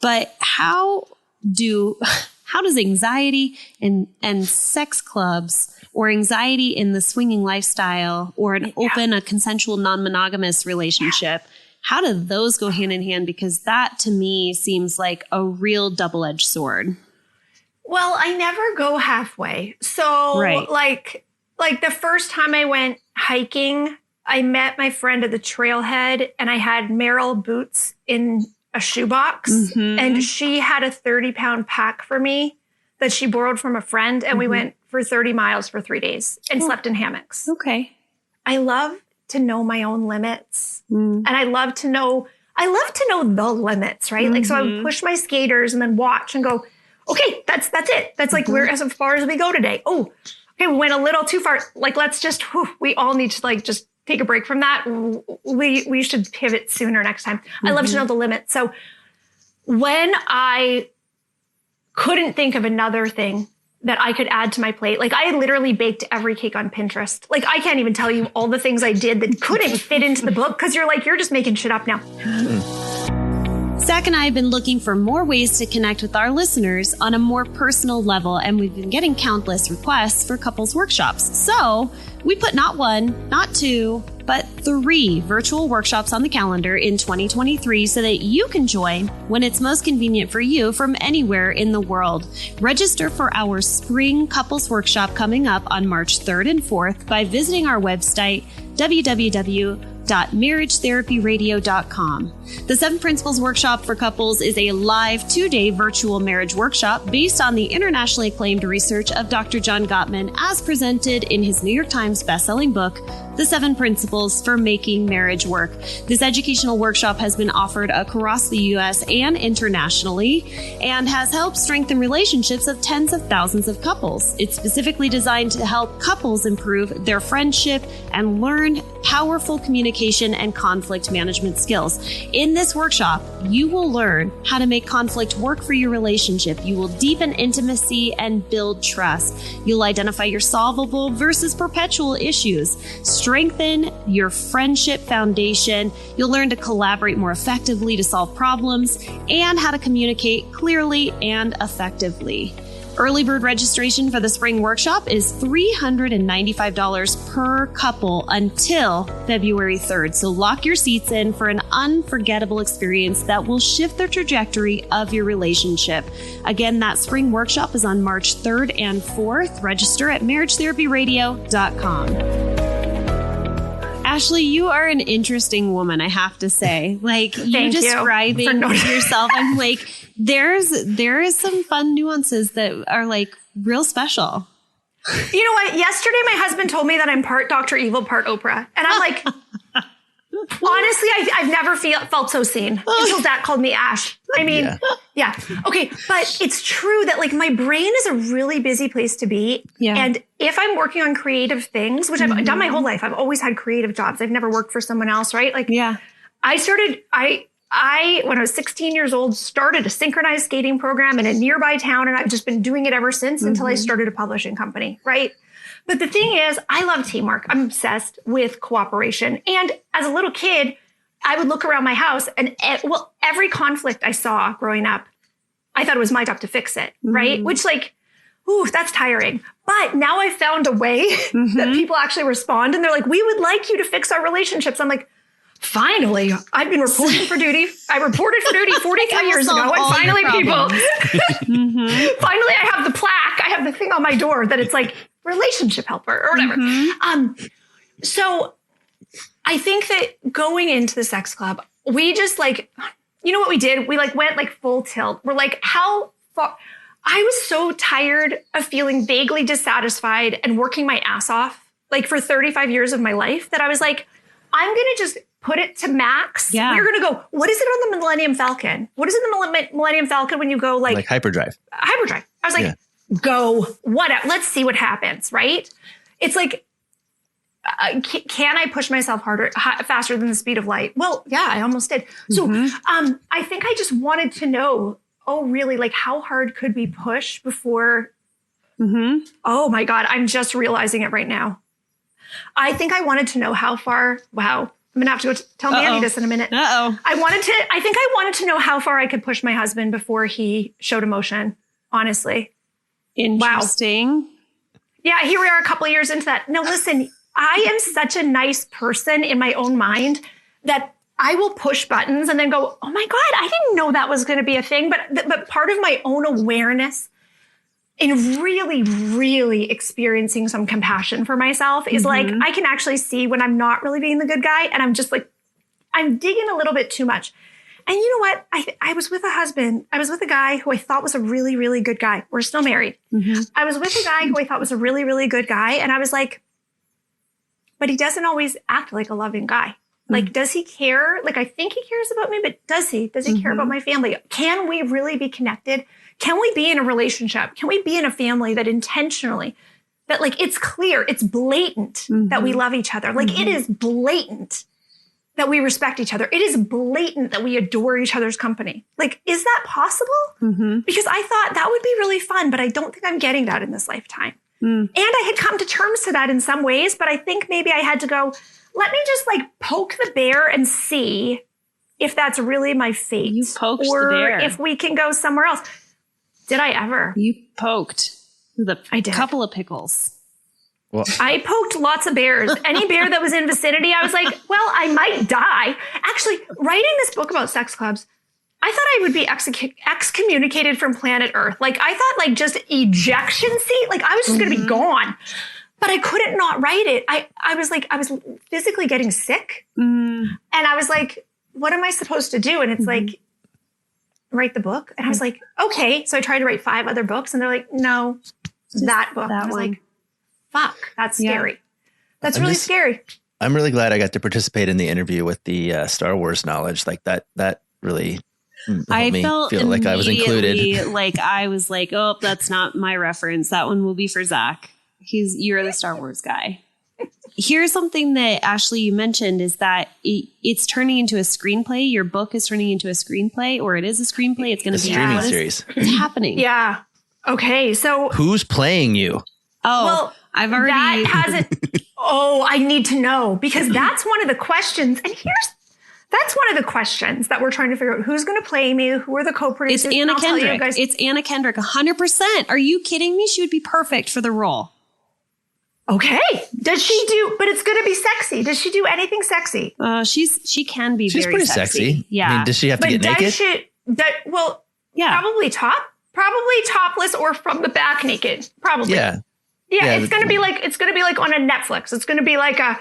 Speaker 3: But how does anxiety and sex clubs, or anxiety in the swinging lifestyle, or a consensual non-monogamous relationship, how do those go hand in hand? Because that to me seems like a real double-edged sword.
Speaker 2: Well, I never go halfway. So like the first time I went hiking, I met my friend at the trailhead and I had Merrill boots in a shoebox, and she had a 30-pound pack for me that she borrowed from a friend. And we went for 30 miles for 3 days and slept in hammocks.
Speaker 3: Okay.
Speaker 2: I love to know my own limits. And I love to know the limits, right? Like, so I would push my skaters and then watch and go, okay, that's it. That's like, we're as far as we go today. Oh, okay. We went a little too far. Like, let's just, we all need to like, just take a break from that. We should pivot sooner next time. I love to know the limits. So when I couldn't think of another thing that I could add to my plate, like I literally baked every cake on Pinterest. Like I can't even tell you all the things I did that couldn't fit into the book, because you're just making shit up now.
Speaker 3: Zach and I have been looking for more ways to connect with our listeners on a more personal level, and we've been getting countless requests for couples workshops. So we put not one, not two, but 3 virtual workshops on the calendar in 2023 so that you can join when it's most convenient for you from anywhere in the world. Register for our spring couples workshop coming up on March 3rd and 4th by visiting our website, www.marriagetherapyradio.com. The 7 Principles Workshop for Couples is a live 2-day virtual marriage workshop based on the internationally acclaimed research of Dr. John Gottman as presented in his New York Times bestselling book, The 7 Principles for Making Marriage Work. This educational workshop has been offered across the U.S. and internationally and has helped strengthen relationships of tens of thousands of couples. It's specifically designed to help couples improve their friendship and learn powerful communication and conflict management skills. In this workshop, you will learn how to make conflict work for your relationship. You will deepen intimacy and build trust. You'll identify your solvable versus perpetual issues, strengthen your friendship foundation. You'll learn to collaborate more effectively to solve problems and how to communicate clearly and effectively. Early bird registration for the spring workshop is $395 per couple until February 3rd. So lock your seats in for an unforgettable experience that will shift the trajectory of your relationship. Again, that spring workshop is on March 3rd and 4th. Register at marriagetherapyradio.com. Ashleigh, you are an interesting woman, I have to say. Like, you describing yourself, I'm like, there is some fun nuances that are like real special.
Speaker 2: You know what? Yesterday, my husband told me that I'm part Dr. Evil, part Oprah. And I'm like, Honestly, I've never felt so seen until Zach called me Ash. I mean, yeah. Okay. But it's true that like my brain is a really busy place to be.
Speaker 3: Yeah.
Speaker 2: And if I'm working on creative things, which I've done my whole life, I've always had creative jobs. I've never worked for someone else, right? Like, I, when I was 16 years old, started a synchronized skating program in a nearby town. And I've just been doing it ever since until I started a publishing company, right? But the thing is, I love teamwork. I'm obsessed with cooperation. And as a little kid, I would look around my house and every conflict I saw growing up, I thought it was my job to fix it, right? Which like, ooh, that's tiring. But now I've found a way that people actually respond and they're like, we would like you to fix our relationships. I'm like, finally, I've been reporting for duty. I reported for duty 43 years ago. And finally, people, finally, I have the plaque. I have the thing on my door that it's like relationship helper or whatever. So I think that going into the sex club, we just like, you know what we did? We like went like full tilt. We're like, how far? I was so tired of feeling vaguely dissatisfied and working my ass off like for 35 years of my life that I was like, I'm going to just put it to max.
Speaker 3: Yeah.
Speaker 2: We're going to go, what is it on the Millennium Falcon? What is it in the Millennium Falcon when you go like
Speaker 1: hyperdrive?
Speaker 2: Hyperdrive. I was like, go, let's see what happens, right? It's like, can I push myself faster than the speed of light? Well, yeah, I almost did. So I think I just wanted to know, oh, really, like how hard could we push before? Oh my God, I'm just realizing it right now. I think I wanted to know how far, wow, I'm going to have to go tell Mandy this in a minute. I think I wanted to know how far I could push my husband before he showed emotion, honestly.
Speaker 3: Interesting.
Speaker 2: Wow. Yeah, here we are a couple of years into that. No, listen, I am such a nice person in my own mind that I will push buttons and then go, oh my God, I didn't know that was going to be a thing. But part of my own awareness in really, really experiencing some compassion for myself is like, I can actually see when I'm not really being the good guy. And I'm just like, I'm digging a little bit too much. And you know what? I was with a guy who I thought was a really, really good guy. We're still married. I was with a guy who I thought was a really, really good guy. And I was like, but he doesn't always act like a loving guy. Like, does he care? Like, I think he cares about me, but does he? Does he care about my family? Can we really be connected? Can we be in a relationship? Can we be in a family that intentionally, that like, it's clear, it's blatant that we love each other. Like it is blatant that we respect each other. It is blatant that we adore each other's company. Like, is that possible? Because I thought that would be really fun, but I don't think I'm getting that in this lifetime. And I had come to terms to that in some ways, but I think maybe I had to go, let me just like poke the bear and see if that's really my fate.
Speaker 3: You poked the bear.
Speaker 2: If we can go somewhere else. Did I ever?
Speaker 3: You poked
Speaker 2: I did.
Speaker 3: Couple of pickles.
Speaker 1: Well,
Speaker 2: I poked lots of bears. Any bear that was in vicinity, I was like, well, I might die. Actually, writing this book about sex clubs, I thought I would be excommunicated from planet Earth. Like, I thought like just ejection seat, like I was just going to be gone. But I couldn't not write it. I was physically getting sick. And I was like, what am I supposed to do? And it's like, write the book. And I was like, okay. So I tried to write 5 other books and they're like, no, just that book. I was like, fuck, that's scary. That's really scary.
Speaker 1: I'm really glad I got to participate in the interview with the Star Wars knowledge. Like that really helped me feel like I was included.
Speaker 3: Like I was like, oh, that's not my reference. That one will be for Zach. You're the Star Wars guy. Here's something that Ashleigh, you mentioned is that it's turning into a screenplay. Your book is turning into a screenplay, or it is a screenplay. It's going to be
Speaker 1: streaming series.
Speaker 3: It's happening.
Speaker 2: Yeah. Okay. So
Speaker 1: who's playing you?
Speaker 3: Oh, well, I've already.
Speaker 2: That hasn't. Oh, I need to know because that's one of the questions. And that's one of the questions that we're trying to figure out. Who's going to play me? Who are the co-producers?
Speaker 3: It's Anna Kendrick. It's Anna Kendrick. 100%. Are you kidding me? She would be perfect for the role.
Speaker 2: Okay. Does she do, but it's going to be sexy. Does she do anything sexy?
Speaker 3: She can be
Speaker 1: She's
Speaker 3: very
Speaker 1: pretty sexy.
Speaker 3: Yeah.
Speaker 1: I mean, does she have to get naked?
Speaker 2: Probably topless or from the back naked. Probably.
Speaker 1: Yeah.
Speaker 2: Yeah. It's going to be like on a Netflix. It's going to be like a,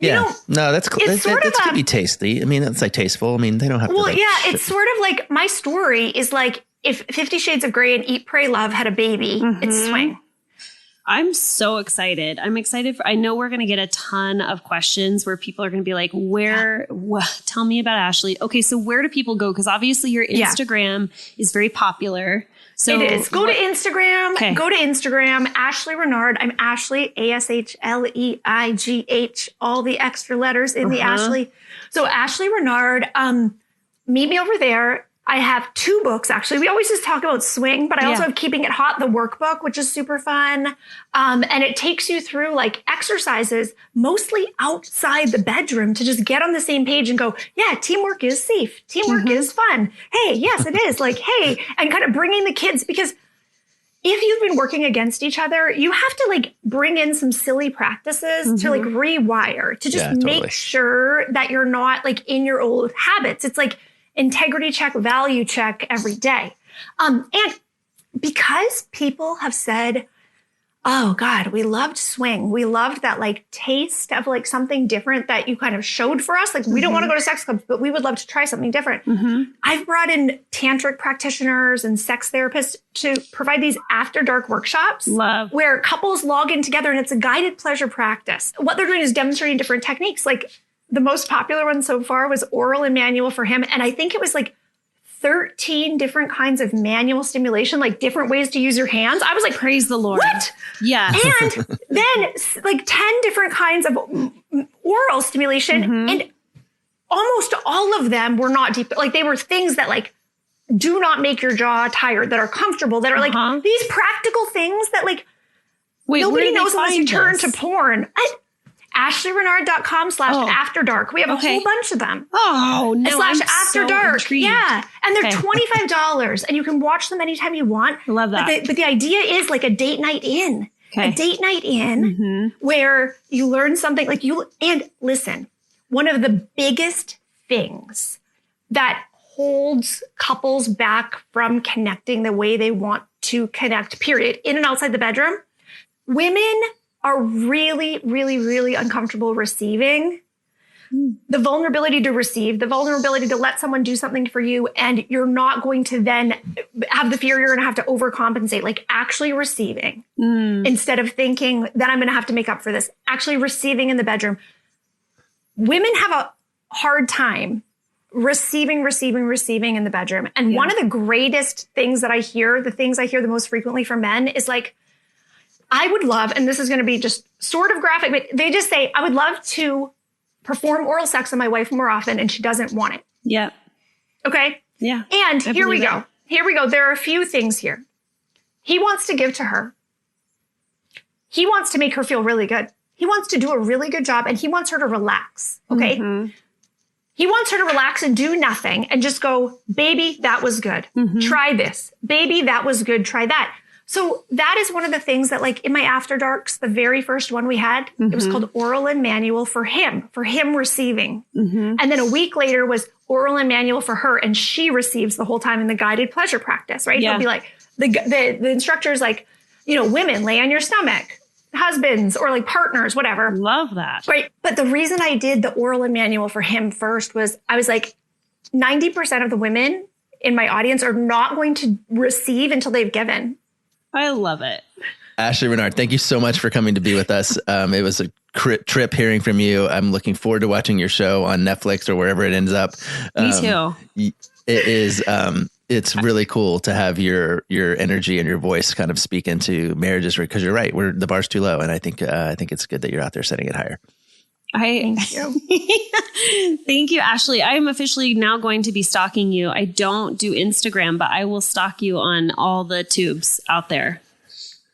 Speaker 1: no, that's cool. That's could be tasty. I mean, that's like tasteful. I mean, they don't have to.
Speaker 2: Well, it's sort of like my story is like if 50 Shades of Grey and Eat, Pray, Love had a baby, it's Swing.
Speaker 3: I'm so excited. I know we're going to get a ton of questions where people are going to be like, tell me about Ashleigh. Okay. So where do people go? Because obviously your Instagram is very popular. So
Speaker 2: it is. Go to Instagram. Okay. Go to Instagram. Ashleigh Renard. I'm Ashleigh, Ashleigh, all the extra letters in the Ashleigh. So Ashleigh Renard, meet me over there. I have 2 books, actually. We always just talk about swing, but I also have Keeping It Hot, the workbook, which is super fun. And it takes you through like exercises, mostly outside the bedroom, to just get on the same page and go, yeah, teamwork is safe. Teamwork is fun. Hey, yes, it is. Like, hey, and kind of bringing the kids, because if you've been working against each other, you have to like bring in some silly practices to like rewire, to just make sure that you're not like in your old habits. It's like integrity check, value check every day. And because people have said, oh God, we loved swing. We loved that like taste of like something different that you kind of showed for us. Like we don't want to go to sex clubs, but we would love to try something different. I've brought in tantric practitioners and sex therapists to provide these after dark workshops where couples log in together, and it's a guided pleasure practice. What they're doing is demonstrating different techniques. Like the most popular one so far was oral and manual for him. And I think it was like 13 different kinds of manual stimulation, like different ways to use your hands. I was like,
Speaker 3: praise the Lord.
Speaker 2: What?
Speaker 3: Yeah.
Speaker 2: And then like 10 different kinds of oral stimulation. And almost all of them were not deep. Like they were things that like do not make your jaw tired, that are comfortable, that are like these practical things that like nobody knows unless you turn to porn. AshleighRenard.com/afterdark. We have a whole bunch of them.
Speaker 3: Oh, no.
Speaker 2: /afterdark. Yeah. And they're $25 and you can watch them anytime you want.
Speaker 3: I love that.
Speaker 2: But the idea is like a date night in. A date night in where you learn something like and listen, one of the biggest things that holds couples back from connecting the way they want to connect, period, in and outside the bedroom, women are really, really, really uncomfortable receiving. The vulnerability to receive, the vulnerability to let someone do something for you, and you're not going to then have the fear you're going to have to overcompensate, like actually receiving instead of thinking that I'm going to have to make up for this, actually receiving in the bedroom. Women have a hard time receiving in the bedroom. And one of the greatest things that I hear, the things I hear the most frequently from men is like, I would love, and this is going to be just sort of graphic, but they just say, I would love to perform oral sex on my wife more often, and she doesn't want it.
Speaker 3: Yeah.
Speaker 2: Okay?
Speaker 3: Yeah.
Speaker 2: And here we go. Here we go. There are a few things here. He wants to give to her. He wants to make her feel really good. He wants to do a really good job, and he wants her to relax. Okay? He wants her to relax and do nothing and just go, baby, that was good. Try this. Baby, that was good. Try that. So that is one of the things that like in my After Darks, the very first one we had, it was called Oral and Manual for him receiving. And then a week later was Oral and Manual for her, and she receives the whole time in the guided pleasure practice, right? He'll be like, the instructor's like, women lay on your stomach, husbands or like partners, whatever.
Speaker 3: Love that.
Speaker 2: Right. But the reason I did the Oral and Manual for him first was I was like, 90% of the women in my audience are not going to receive until they've given.
Speaker 3: I love it.
Speaker 1: Ashleigh Renard, thank you so much for coming to be with us. It was a trip hearing from you. I'm looking forward to watching your show on Netflix or wherever it ends up.
Speaker 3: Me too.
Speaker 1: It is. It's really cool to have your energy and your voice kind of speak into marriages, because you're right. The bar's too low. And I think it's good that you're out there setting it higher.
Speaker 2: Thank you.
Speaker 3: Thank you, Ashleigh. I'm officially now going to be stalking you. I don't do Instagram, but I will stalk you on all the tubes out there.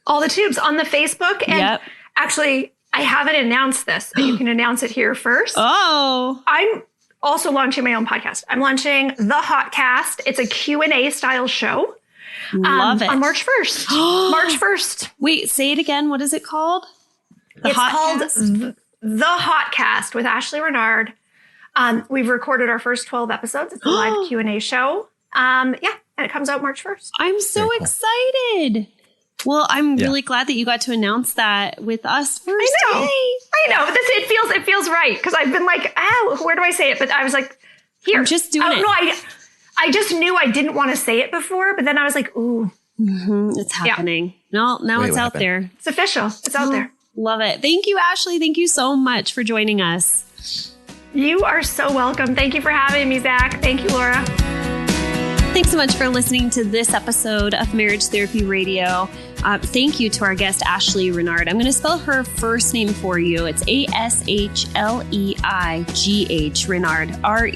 Speaker 2: All the tubes on the Facebook. And actually, I haven't announced this, but you can announce it here first.
Speaker 3: Oh.
Speaker 2: I'm also launching my own podcast. I'm launching The Hotcast. It's a Q&A style show.
Speaker 3: Love it.
Speaker 2: On March 1st. March 1st.
Speaker 3: Wait, say it again. What is it called?
Speaker 2: It's called The Hotcast with Ashleigh Renard. We've recorded our first 12 episodes. It's a live Q&A show. And it comes out March 1st.
Speaker 3: I'm so excited. Well, I'm really glad that you got to announce that with us first.
Speaker 2: I know. But it feels right, because I've been like, where do I say it? But I was like, here.
Speaker 3: I'm just doing it.
Speaker 2: No, I just knew I didn't want to say it before, but then I was like, ooh.
Speaker 3: It's happening. No, now
Speaker 1: Wait,
Speaker 3: it's
Speaker 1: what
Speaker 3: out
Speaker 1: happened?
Speaker 3: there.
Speaker 2: It's official. It's out there.
Speaker 3: Love it. Thank you, Ashleigh. Thank you so much for joining us.
Speaker 2: You are so welcome. Thank you for having me, Zach. Thank you, Laura.
Speaker 3: Thanks so much for listening to this episode of Marriage Therapy Radio. Thank you to our guest, Ashleigh Renard. I'm going to spell her first name for you. It's Ashleigh, Renard, Renard.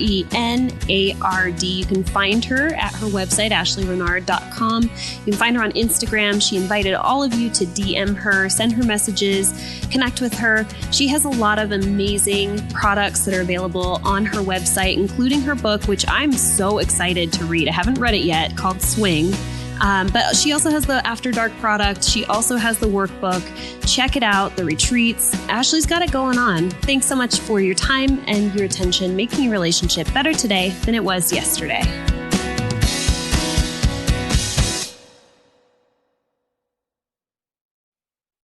Speaker 3: You can find her at her website, ashleighrenard.com. You can find her on Instagram. She invited all of you to DM her, send her messages, connect with her. She has a lot of amazing products that are available on her website, including her book, which I'm so excited to read. I haven't read it yet, called Swing. But she also has the After Dark product. She also has the workbook. Check it out, the retreats. Ashleigh's got it going on. Thanks so much for your time and your attention, making your relationship better today than it was yesterday.